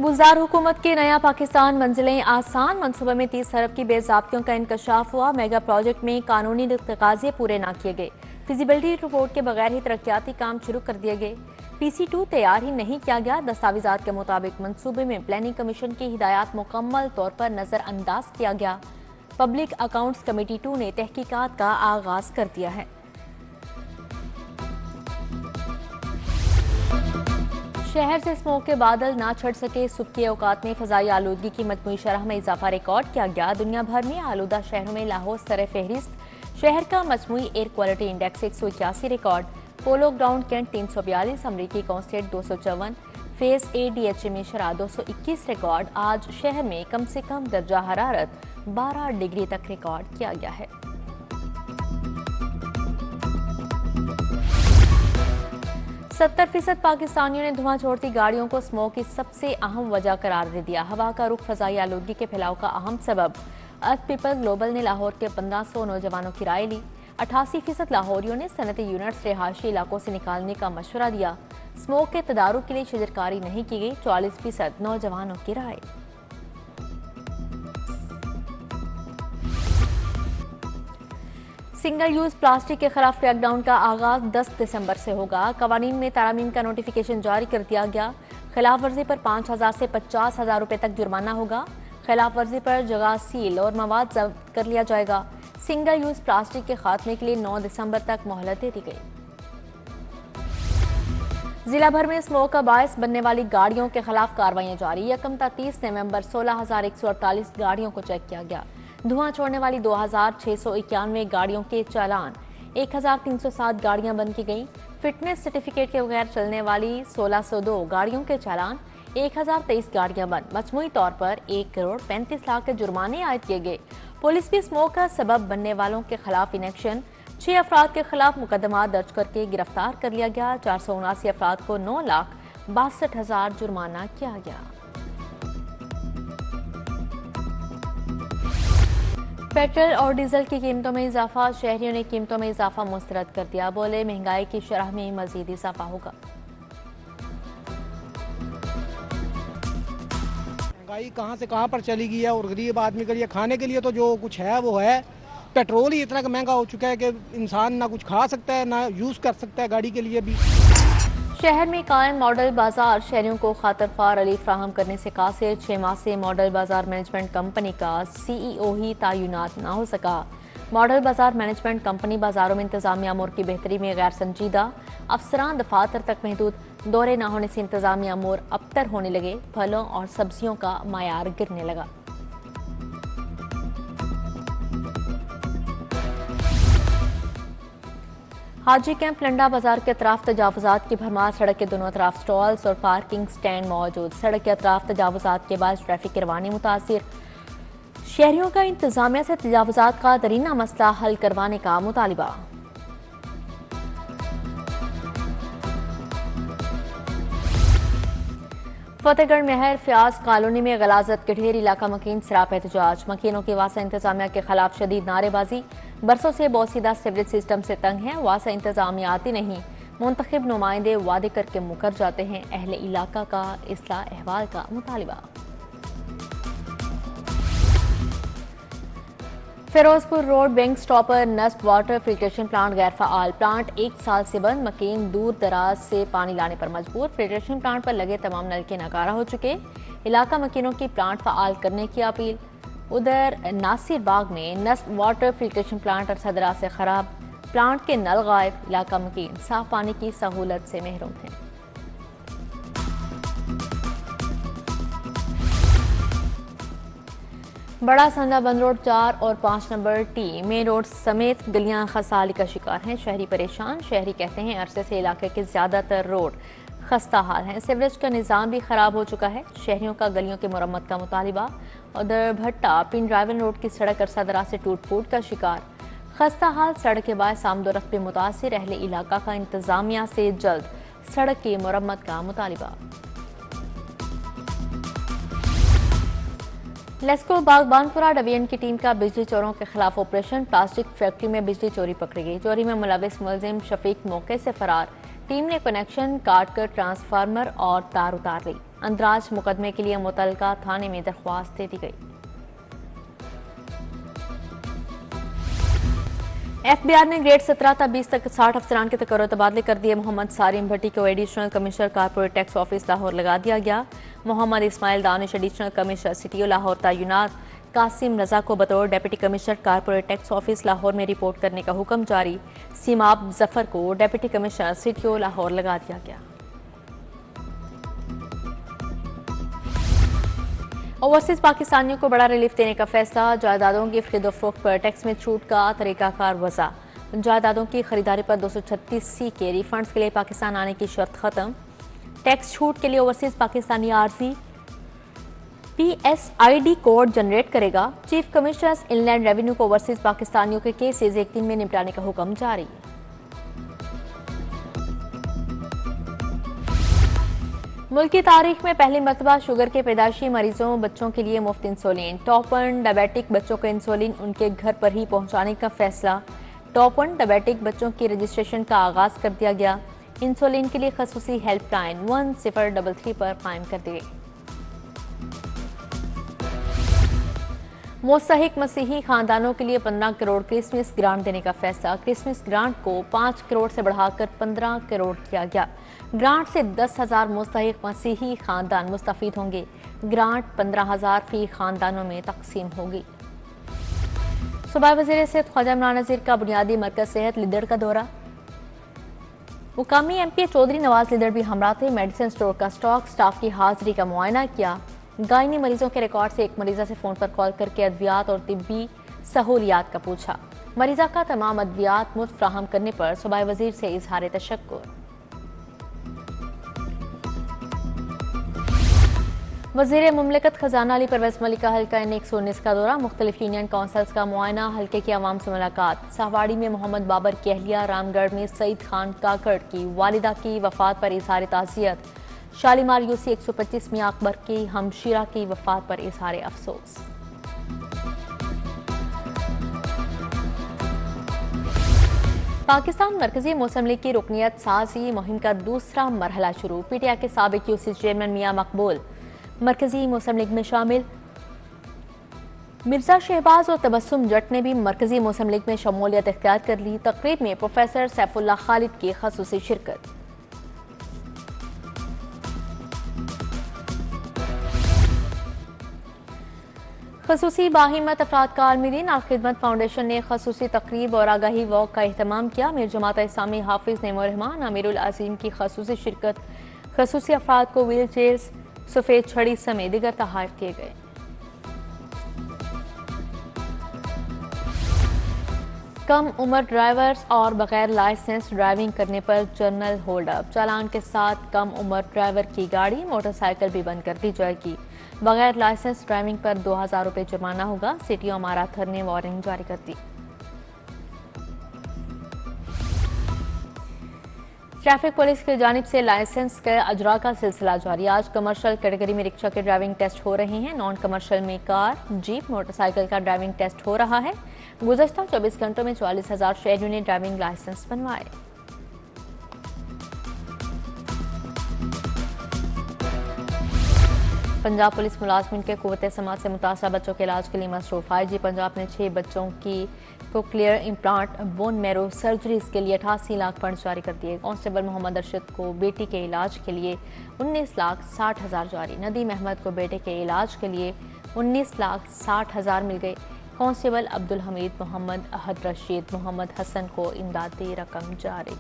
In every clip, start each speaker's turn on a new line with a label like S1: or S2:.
S1: बुज़दार हुकूमत के नया पाकिस्तान मंजिलें आसान मंसूबे में 30 अरब की बेज़ाब्तियों का इंकशाफ हुआ। मेगा प्रोजेक्ट में कानूनी तकाज़े पूरे ना किए गए। फिजिबिलिटी रिपोर्ट के बगैर ही तरक्याती काम शुरू कर दिए गए। PC2 तैयार ही नहीं किया गया। दस्तावेजात के मुताबिक मंसूबे में प्लानिंग कमीशन की हिदायत मुकम्मल तौर पर नज़रअंदाज किया गया। पब्लिक अकाउंट्स कमेटी 2 ने तहकीकात का आगाज कर दिया है। शहर से स्मोक के बादल ना छट सके। सुबह के औकात में फजाई आलूदगी की मजमूई शरह में इजाफा रिकॉर्ड किया गया। दुनिया भर में आलूदा शहरों में लाहौर सर फहरिस्त। शहर का मजमूई air quality index 181 record. Polo ground cantt 342, अमरीकी कॉन्स्टेट 254, फेज ADHA में शरह 221 रिकॉर्ड। आज शहर में कम से कम दर्जा हरारत 12 डिग्री तक रिकॉर्ड किया गया है। 70% पाकिस्तानियों ने धुआं छोड़ती गाड़ियों को स्मोक की सबसे अहम वजह करार दे दिया। हवा का रुख फजाई आलूदगी के फैलाव का अहम सबब। अर्थ पीपल ग्लोबल ने लाहौर के 1500 नौजवानों की राय ली। 88% लाहौरियों ने सनती यूनिट्स रिहायशी इलाकों से निकालने का मशवरा दिया। स्मोक के तदारुक के लिए शजरकारी नहीं की गई। 44% नौजवानों की राय। सिंगल यूज प्लास्टिक के खिलाफ क्रैकडाउन का आगाज 10 दिसंबर से होगा। कवानीन में तारामीम का नोटिफिकेशन जारी कर दिया गया। खिलाफ वर्जी पर 5,000 से 50,000 रुपए तक जुर्माना होगा। खिलाफ वर्जी पर जगह सील और मवाद जब्त कर लिया जाएगा। सिंगल यूज प्लास्टिक के खात्मे के लिए 9 दिसंबर तक मोहलत दे दी गई। जिला भर में स्मोक का बायस बनने वाली गाड़ियों के खिलाफ कार्रवाइयां जारी। यकम था 30 नवंबर 16,148 गाड़ियों को चेक किया गया। धुआं छोड़ने वाली 2,691 गाड़ियों के चालान। 1,307 गाड़ियां बंद की गई। फिटनेस सर्टिफिकेट के बगैर चलने वाली 1,602 गाड़ियों के चालान। 1,023 गाड़ियां बंद। मजमूई तौर पर 1 करोड़ 35 लाख के जुर्माने आयद किए गए। पुलिस भी स्मोक का सबब बनने वालों के खिलाफ इन एक्शन। 6 अफराद के खिलाफ मुकदमा दर्ज करके गिरफ्तार कर लिया गया। 479 अफराद को 9,62,000 जुर्माना किया गया। पेट्रोल और डीजल की कीमतों में इजाफा। शहरियों ने कीमतों में इजाफा मुस्तरद कर दिया। बोले महंगाई की शरह में मजीद इजाफा होगा।
S2: महंगाई कहाँ से कहाँ पर चली गई है और गरीब आदमी के लिए खाने के लिए तो जो कुछ है वो है। पेट्रोल ही इतना महंगा हो चुका है कि इंसान ना कुछ खा सकता है ना यूज कर सकता है गाड़ी के लिए भी।
S1: शहर में कायम मॉडल बाजार शहरियों को खातर रिलीफ फ्राहम करने से कासिर। 6 माह से मॉडल बाजार मैनेजमेंट कंपनी का CEO ही तैनात ना हो सका। मॉडल बाजार मैनेजमेंट कंपनी बाजारों में इंतजामिया अमूर की बेहतरी में गैर संजीदा। अफसरान दफातर तक महदूद। दौरे न होने से इंतजामिया अमूर अबतर होने लगे। फलों और सब्जियों का मायार गिरने लगा। हाजी कैंप लंडा बाजार के अतराफ तजावुजात की भरमार। सड़क के दोनों तरफ स्टॉल्स और पार्किंग स्टैंड मौजूद। सड़क के अतराफ तजावुजात के बाद ट्रैफिक की रवानी मुतासिर। शहरियों का इंतजामिया से तजावुजात का दरीना मसला हल करवाने का मुतालिबा। फतेहगढ़ महर फ्याज कॉलोनी में गलाजत के ढेर। इलाका मकीन सराप एहतजाज। मकीनों की वासा इंतजामिया के खिलाफ शदीद नारेबाजी। बरसों से बोसीदा सिवरेज सिस्टम से तंग है। वासा इंतजामिया आती नहीं। मुंतखब नुमाइंदे वादे करके मुकर जाते हैं। अहले इलाका का इस्लाह अहवाल का मुतालिबा। फिरोजपुर रोड बैंक स्टॉप पर नस्ब वाटर फिल्ट्रेशन प्लांट गैर फाल। प्लांट 1 साल से बंद। मकीन दूर दराज से पानी लाने पर मजबूर। फिल्ट्रेशन प्लांट पर लगे तमाम नलके नाकारा हो चुके। इलाका मकीनों की प्लांट फाल करने की अपील। उधर नासिर बाग में नस्ब वाटर फिल्ट्रेशन प्लांट अरसा दराज से खराब। प्लांट के नल गायब। इलाका मकीन साफ पानी की सहूलत से महरूम है। बड़ा संदा बंद रोड 4 और 5 नंबर T मेन रोड समेत गलियां खसाली का शिकार हैं। शहरी परेशान। शहरी कहते हैं अरसे से इलाके के ज्यादातर रोड खस्ता हाल हैं। सीवरेज का निज़ाम भी खराब हो चुका है। शहरियों का गलियों की मुरम्मत का मुतालिबा। उधर भट्टा पिन ड्राइवन रोड की सड़क अरसा दराज से टूट फूट का शिकार। खस्ता हाल सड़क के बाद सामदोरफ्त में मुतासिर। अहले इलाका का इंतजामिया से जल्द सड़क की मुरम्मत का मुतालिबा। लेस्को बागबानपुरा डिवीजन की टीम का बिजली चोरों के खिलाफ ऑपरेशन। प्लास्टिक फैक्ट्री में बिजली चोरी पकड़ी गई। चोरी में मुलविस मुलजिम शफीक मौके से फरार। टीम ने कनेक्शन काट कर ट्रांसफार्मर और तार उतार ली। अंदराज मुकदमे के लिए मुतल्लिका थाने में दरख्वास्त दे दी गई। FBI ने ग्रेड 17 था 20 तक 60 अफसरान के तकर्रुर तबादले कर दिए। मोहम्मद सारिम भट्टी को additional commissioner corporate tax office Lahore लगा दिया गया। Mohammad Ismail Danish additional commissioner city Lahore तैनात। कासिम रजा को बतौर deputy commissioner corporate tax office Lahore में रिपोर्ट करने का हुक्म जारी। सीमाब जफर को डेप्यूटी कमिश्नर सिटी लाहौर लगा दिया गया। ओवरसीज पाकिस्तानियों को बड़ा रिलीफ देने का फैसला। जायदादों की खरीदो फरोख्त पर टैक्स में छूट का तरीकाकार वज़ा। जायदादों की खरीदारी पर 236C के रिफंड्स के लिए पाकिस्तान आने की शर्त खत्म। टैक्स छूट के लिए ओवरसीज पाकिस्तानी आरजी PSID कोड जनरेट करेगा। चीफ कमिश्नर इनलैंड रेवेन्यू को ओवरसीज पाकिस्तानियों के केसेज एक दिन में निपटाने का हुक्म जारी। मुल्क की तारीख में पहली मरतबा शुगर के पैदाइशी मरीजों बच्चों के लिए मुफ्त इंसुलिन। टॉप 1 डायबिटिक बच्चों को इंसुलिन उनके घर पर ही पहुंचाने का फैसला। टॉप 1 डायबिटिक बच्चों की रजिस्ट्रेशन का आगाज कर दिया गया। इंसुलिन के लिए खसूसी हेल्पलाइन 1033 पर कायम कर दी गई। मुस्तहिक मसीही खानदानों के लिए 15 करोड़ क्रिसमस ग्रांट देने का फैसला। क्रिसमस ग्रांट को 5 करोड़ से बढ़ाकर 15 करोड़ किया गया। ग्रांट से 10,000 मुस्तहिक मसीही खानदान मुस्तफीद होंगे। ग्रांट 15,000 फी खानदानों में तकसीम होगी। सूबाई वज़ीर सेहत ख्वाजा इमरान नज़ीर का बुनियादी मरकज सेहत लिदड़ का दौरा। मुकामी MP चौधरी नवाज लिदड़ भी हमरा थे। मेडिसिन स्टोर का स्टाफ की हाजिरी का मुआयना किया। गायनी मरीजों के रिकॉर्ड से एक मरीजा से फोन पर कॉल करके अद्वियात और तिब्बी सहूलियात का पूछा। मरीजा का तमाम अद्वियात मुफ्त फ्राहम करने पर सूबाई वज़ीर से इजहार तशक्कुर। वज़ीर मुमलिकत खजाना अली परवेज मलिक का हल्का N119 का दौरा। मुख्तलिफ यूनियन काउंसिल्स का मुआयना। हल्के की आवाम से मुलाकात। साहवाड़ी में मोहम्मद बाबर की अहलिया। रामगढ़ में सईद खान काकड़ की वालिदा की वफात पर इजहार ताज़ियत। शालीमार UC 125 मियां अकबर की हमशीरा की वफात पर इजहार अफसोस। पाकिस्तान मरकजी मुस्लिम लीग की रुकनियत साजी मुहिम का दूसरा मरहला शुरू। PTI के साबिक UC चेयरमैन मियां मकबूल मरकजी मुस्लिम लीग में शामिल। मिर्जा शहबाज और तबस्सुम जट ने भी मरकजी मुस्लिम लीग में शमूलियत इख्तियार कर ली। तकरीब में प्रोफेसर सैफुल्लाह खालिद की खसूसी शिरकत। खसूसी बाहिम्मत अफराद का आलमी दिन। आल खिदमत फाउंडेशन ने खसूसी तकरीब और आगाही वॉक का एहतमाम किया। मीर जमात इस्लामी हाफिज नेमो रहमान अमीरुल अजीम की खसूसी शिरकत। खसूसी अफराद को व्हील चेयर्स सफेद छड़ी समेत दीगर तोहफे किए गए। कम उम्र ड्राइवर्स और बगैर लाइसेंस ड्राइविंग करने पर जर्नल होल्ड अप। चालान के साथ कम उम्र ड्राइवर की गाड़ी मोटरसाइकिल भी बंद कर दी जाएगी। बगैर लाइसेंस ड्राइविंग पर 2000 रुपये जुर्माना होगा। सिटी माराथर ने वार्निंग जारी कर दी। ट्रैफिक पुलिस की जानिब से लाइसेंस के अजरा का सिलसिला जारी। आज कमर्शियल कैटेगरी में रिक्शा के ड्राइविंग टेस्ट हो रहे हैं। नॉन कमर्शियल में कार, जीप, मोटरसाइकिल का ड्राइविंग टेस्ट हो रहा है। गुज़श्ता 24 घंटों में 44,000 शहरियों ने ड्राइविंग लाइसेंस बनवाए। पंजाब पुलिस मुलाजमिन के कुव्वत समात से मुतासरा बच्चों के इलाज के लिए मसरूफ। IG पंजाब ने 6 बच्चों की cochlear implant bone marrow surgeries के लिए 88 लाख फंड जारी कर दिए। कांस्टेबल मोहम्मद अरशद को बेटी के इलाज के लिए 19,60,000 जारी। नदीम अहमद को बेटे के इलाज के लिए 19,60,000 मिल गए। कांस्टेबल अब्दुल हमीद मोहम्मद, अहद रशीद मोहम्मद हसन को इमदादी रकम जारी।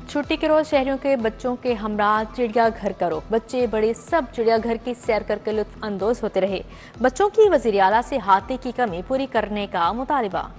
S1: छुट्टी के रोज शहरियों के बच्चों के हमरा चिड़ियाघर करो। बच्चे बड़े सब चिड़ियाघर की सैर करके लुत्फ अंदोज होते रहे। बच्चों की वज़ीर आला से हाथी की कमी पूरी करने का मुतालबा।